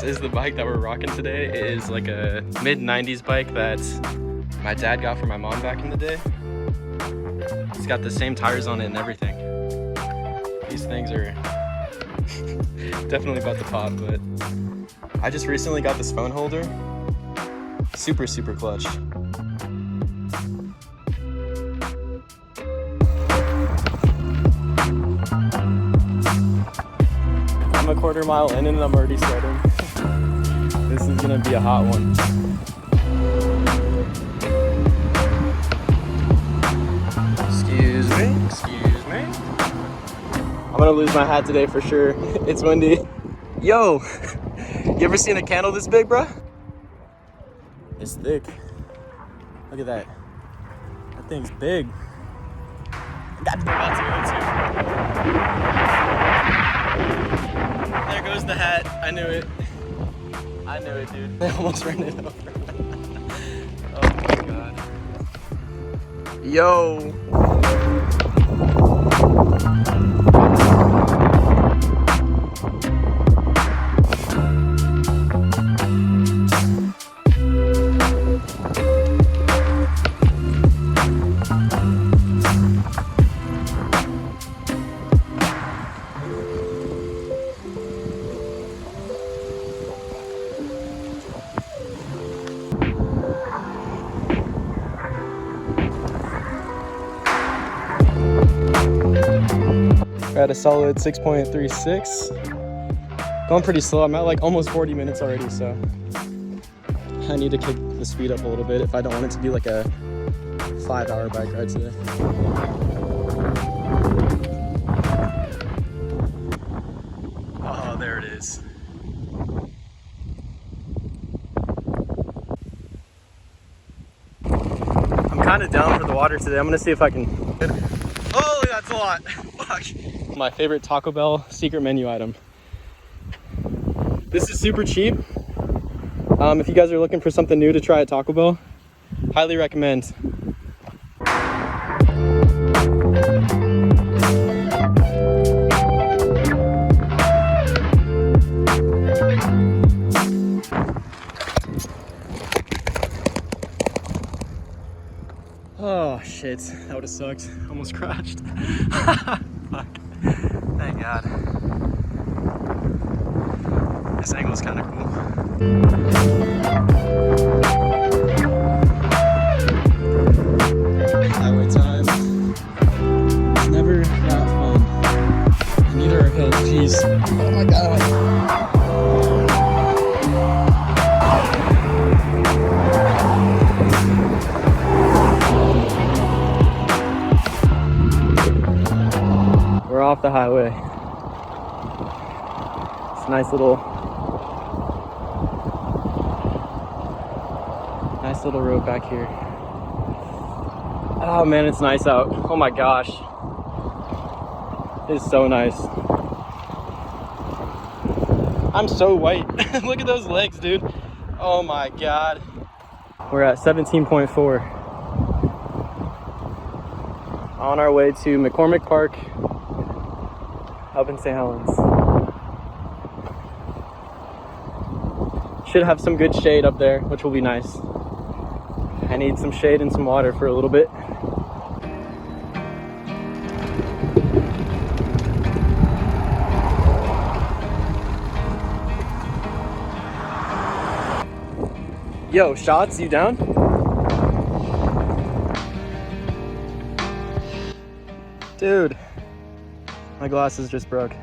is the bike that we're rocking today. It is like a mid-90s bike that my dad got for my mom back in the day. It's got the same tires on it and everything. These things are definitely about to pop, but I just recently got this phone holder. Super, super clutch. I'm a quarter mile in and I'm already sweating. This is gonna be a hot one. Excuse me. I'm gonna lose my hat today for sure. It's windy. Yo, you ever seen a candle this big, bro? It's thick. Look at that. That thing's big. That's about to go too. There goes the hat. I knew it. I knew it, dude. I almost ran it over. Oh my god. Yo. We're at a solid 6.36. Going pretty slow. I'm at like almost 40 minutes already, so I need to kick the speed up a little bit if I don't want it to be like a 5-hour bike ride today. Oh, there it is. I'm kind of down for the water today. I'm gonna see if I can. Oh, that's a lot. Fuck. My favorite Taco Bell secret menu item. This is super cheap. If you guys are looking for something new to try at Taco Bell, highly recommend. Oh shit, that would have sucked. Almost crashed. Fuck. Thank God. This angle is kind of cool. Highway time. It's never that fun. And neither are hills. Jeez. Oh my God. We're off the highway. It's a nice little road back here. Oh man, it's nice out. Oh my gosh. It's so nice. I'm so white. Look at those legs, dude. Oh my God. We're at 17.4. On our way to McCormick Park up in St. Helens. Should have some good shade up there, which will be nice. I need some shade and some water for a little bit. Yo, Shots, you down? Dude, my glasses just broke.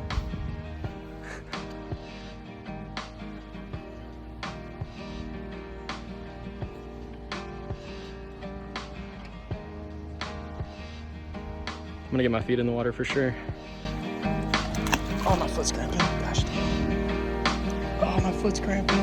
I'm gonna get my feet in the water for sure. Oh, my foot's cramping. Gosh dang. Oh, my foot's cramping.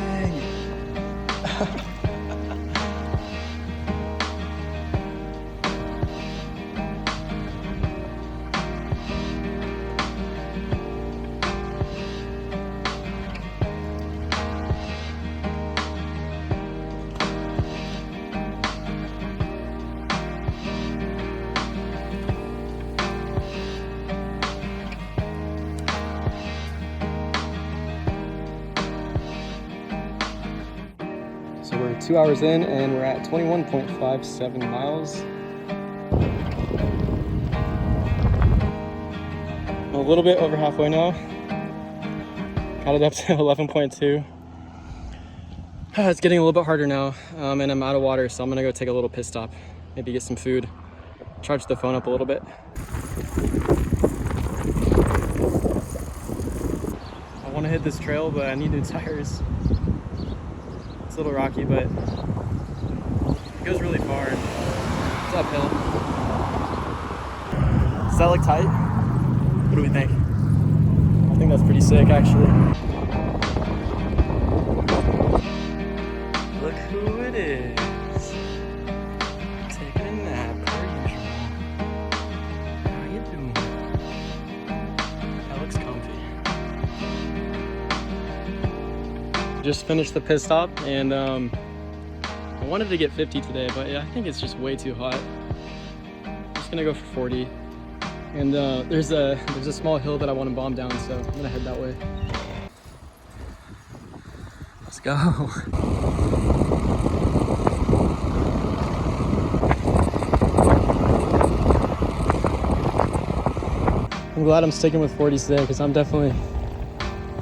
2 hours in and we're at 21.57 miles. I'm a little bit over halfway now. Got it up to 11.2. It's getting a little bit harder now, and I'm out of water, so I'm gonna go take a little pit stop, maybe get some food, charge the phone up a little bit. I want to hit this trail, but I need new tires. It's a little rocky, but it goes really far. It's uphill. Does that look tight? What do we think? I think that's pretty sick, actually. Look who it is. Taking a nap, per usual. How you doing? That looks comfy. Just finished the pit stop, and I wanted to get 50 today, but yeah, I think it's just way too hot. I'm just gonna go for 40. And there's a small hill that I want to bomb down, so I'm gonna head that way. Let's go. I'm glad I'm sticking with 40s today because I'm definitely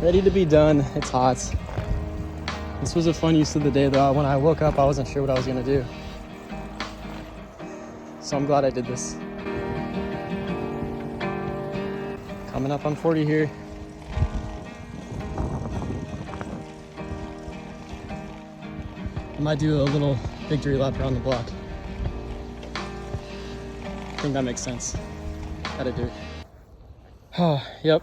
ready to be done. It's hot. This was a fun use of the day though. When I woke up, I wasn't sure what I was gonna do. So I'm glad I did this. Coming up on 40 here. I might do a little victory lap around the block. I think that makes sense. Gotta do it. Oh, yep.